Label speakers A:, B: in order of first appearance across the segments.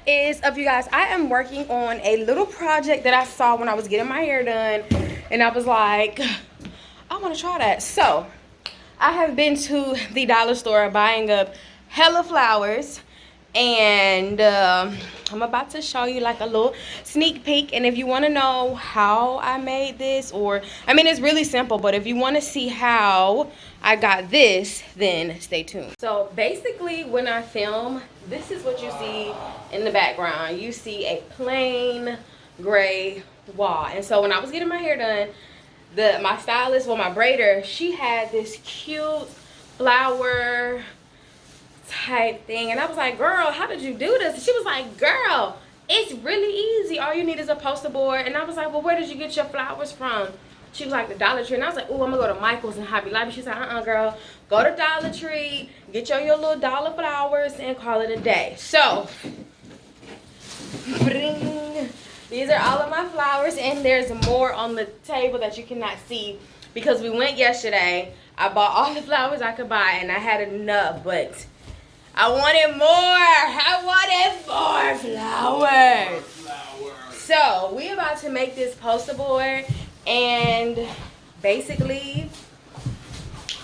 A: is up, you guys? I am working on a little project that I saw when I was getting my hair done, and I was like, I want to try that. So I have been to the dollar store buying up hella flowers, and I'm about to show you like a little sneak peek. And if you want to know how I made this, or I mean, it's really simple, but if you want to see how I got this, then stay tuned. So basically when I film, this is what you see in the background. You see a plain gray wall. And so when I was getting my hair done, my stylist, well, my braider, she had this cute flower type thing, and I was like, girl, how did you do this? And she was like, girl, it's really easy. All you need is a poster board. And I was like, well, where did you get your flowers from? She was like, the Dollar Tree. And I was like, oh, I'm gonna go to Michael's and Hobby Lobby. She's like, girl, go to Dollar Tree, get your little dollar flowers, and call it a day. So these are all of my flowers, and there's more on the table that you cannot see because we went yesterday. I bought all the flowers I could buy, and I had enough, but I wanted more flowers. So we about to make this poster board, and basically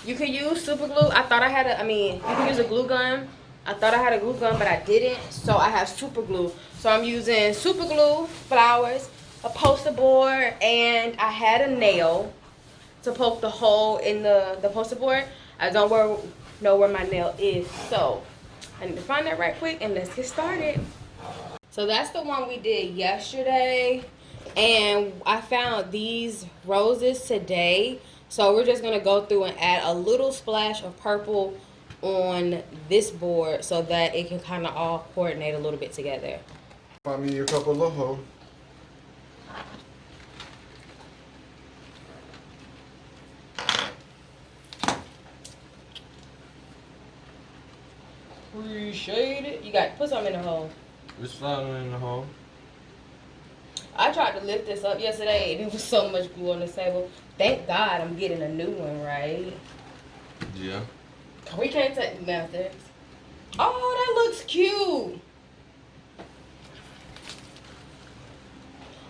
A: you can use super glue. I thought I had you can use a glue gun. I thought I had a glue gun, but I didn't, so I have super glue. So I'm using super glue, flowers, a poster board, and I had a nail to poke the hole in the poster board. I don't know where my nail is, so I need to find that right quick, and let's get started. So that's the one we did yesterday, and I found these roses today. So we're just gonna go through and add a little splash of purple on this board so that it can kind of all coordinate a little bit together.
B: Find me a couple of hoes.
A: Appreciate it. You got put something in the hole.
B: Which flower in the hole?
A: I tried to lift this up yesterday and there was so much glue on the table. Thank God I'm getting a new one, right?
B: Yeah.
A: We can't take the methods. Oh, that looks cute.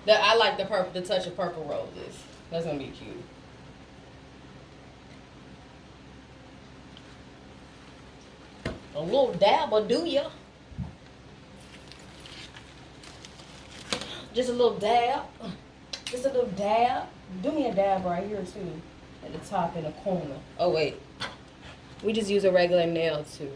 A: I like the purple, the touch of purple roses. That's gonna be cute. A little dab will do ya. Just a little dab. Just a little dab. Do me a dab right here too. At the top in the corner. Oh wait. We just use a regular nail too.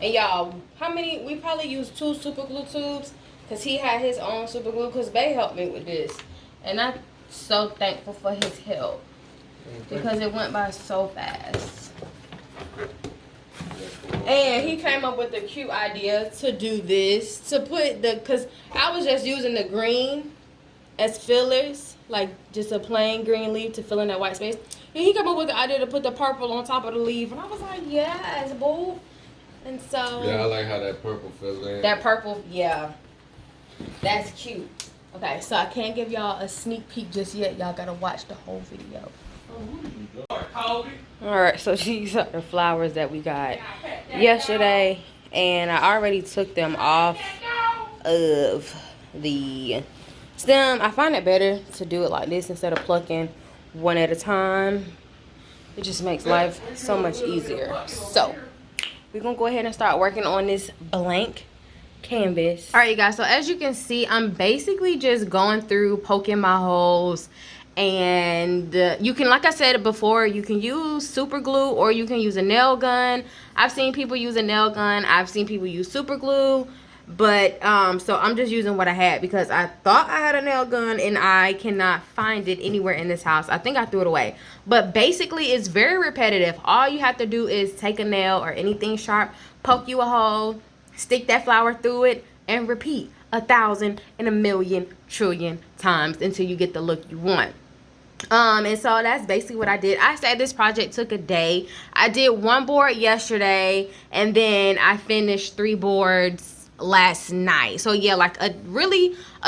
A: And y'all, how many? We probably used 2 super glue tubes because he had his own super glue because Bay helped me with this. And I'm so thankful for his help because it went by so fast. And he came up with a cute idea to do this, to put because I was just using the green as fillers, like just a plain green leaf to fill in that white space. And he came up with the idea to put the purple on top of the leaf. And I was like, yes, boo. And so
B: yeah, I like how that purple fills in.
A: That purple, yeah, that's cute. Okay, so I can't give y'all a sneak peek just yet. Y'all gotta watch the whole video. Alright, so these are the flowers that we got yesterday, and I already took them off of the stem. I find it better to do it like this instead of plucking one at a time. It just makes life so much easier. So we're gonna go ahead and start working on this blank canvas. All right, you guys, so as you can see, I'm basically just going through, poking my holes, and you can, like I said before, you can use super glue or you can use a nail gun. I've seen people use a nail gun. I've seen people use super glue, but so I'm just using what I had because I thought I had a nail gun and I cannot find it anywhere in this house. I think I threw it away. But basically it's very repetitive. All you have to do is take a nail or anything sharp, poke you a hole, stick that flower through it, and repeat 1,000 and 1,000,000 trillion times until you get the look you want. And so that's basically what I did. I said this project took a day. I did 1 board yesterday, and then I finished 3 boards last night. So yeah, like a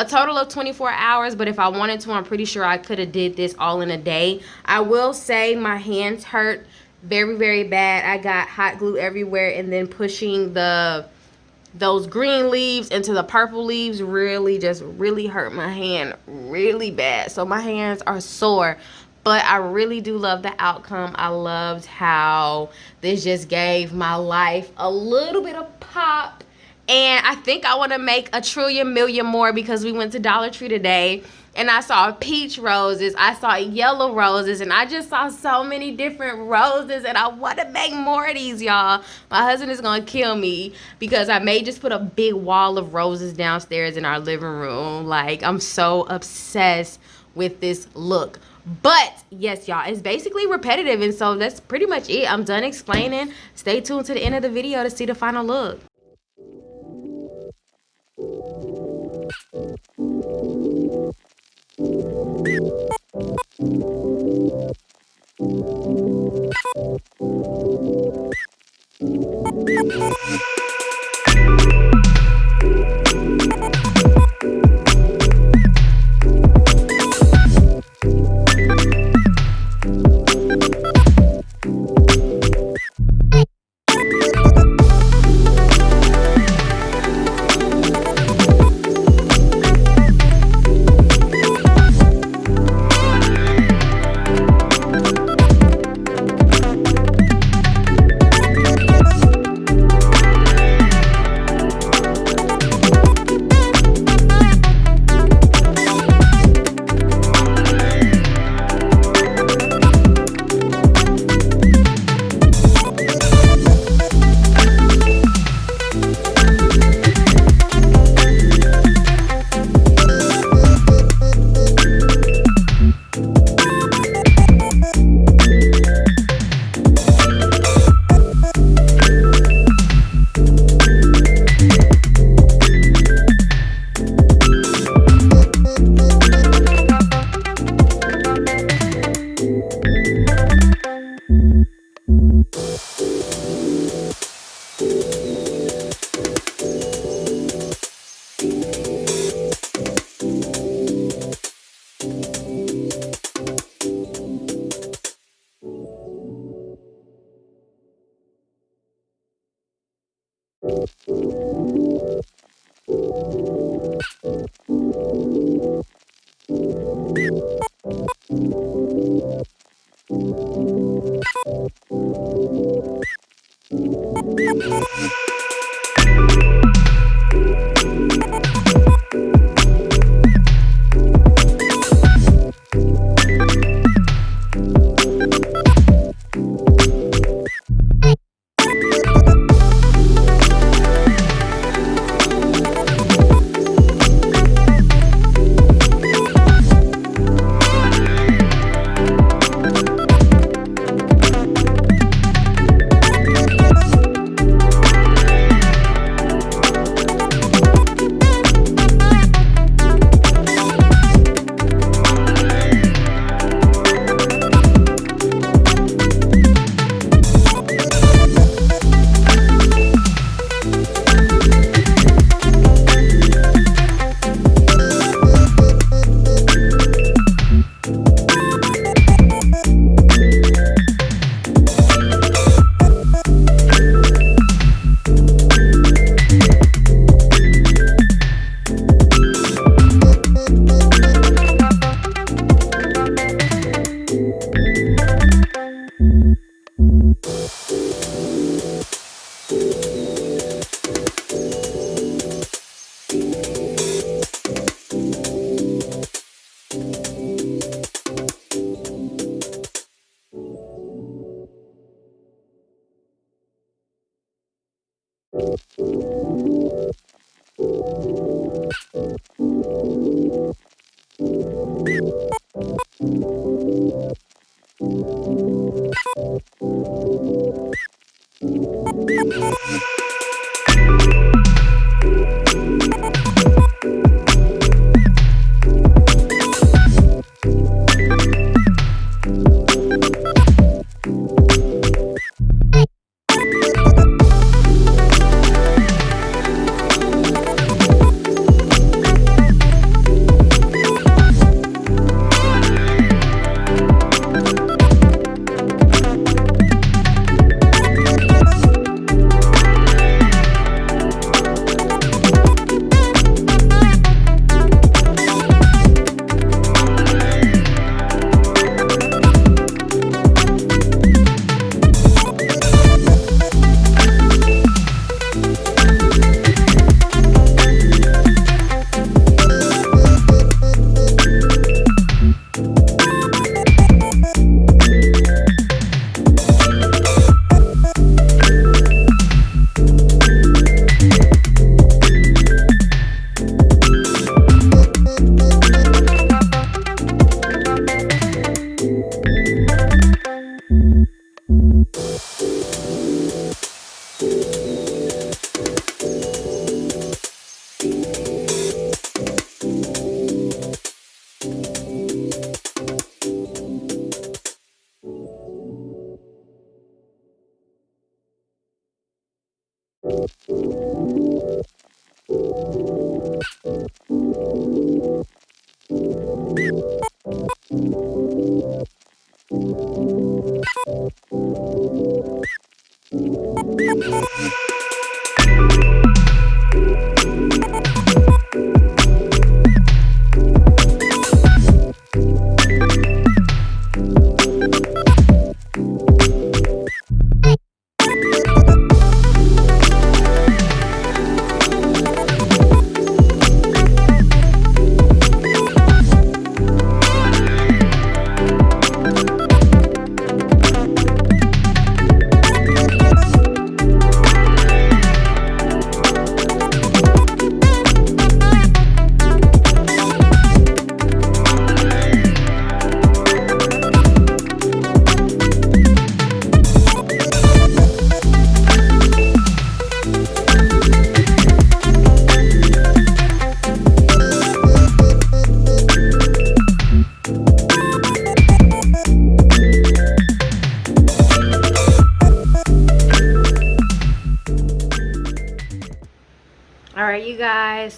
A: total of 24 hours, but if I wanted to, I'm pretty sure I could have did this all in a day. I will say my hands hurt very, very bad. I got hot glue everywhere, and then pushing those green leaves into the purple leaves really hurt my hand really bad. So my hands are sore, but I really do love the outcome. I loved how this just gave my life a little bit of pop. And I think I want to make a trillion million more, because we went to Dollar Tree today and I saw peach roses, I saw yellow roses, and I just saw so many different roses, and I want to make more of these, y'all. My husband is going to kill me because I may just put a big wall of roses downstairs in our living room. Like, I'm so obsessed with this look. But yes, y'all, it's basically repetitive, and so that's pretty much it. I'm done explaining. Stay tuned to the end of the video to see the final look.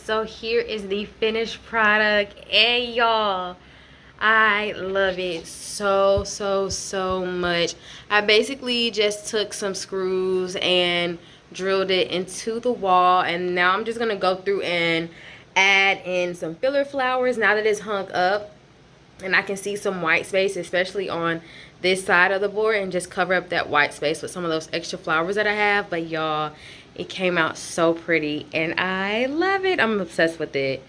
A: so here is the finished product. Hey, y'all. I love it so, so, so much. I basically just took some screws and drilled it into the wall. And now I'm just going to go through and add in some filler flowers now that it's hung up. And I can see some white space, especially on this side of the board, and just cover up that white space with some of those extra flowers that I have. But y'all, it came out so pretty and I love it. I'm obsessed with it.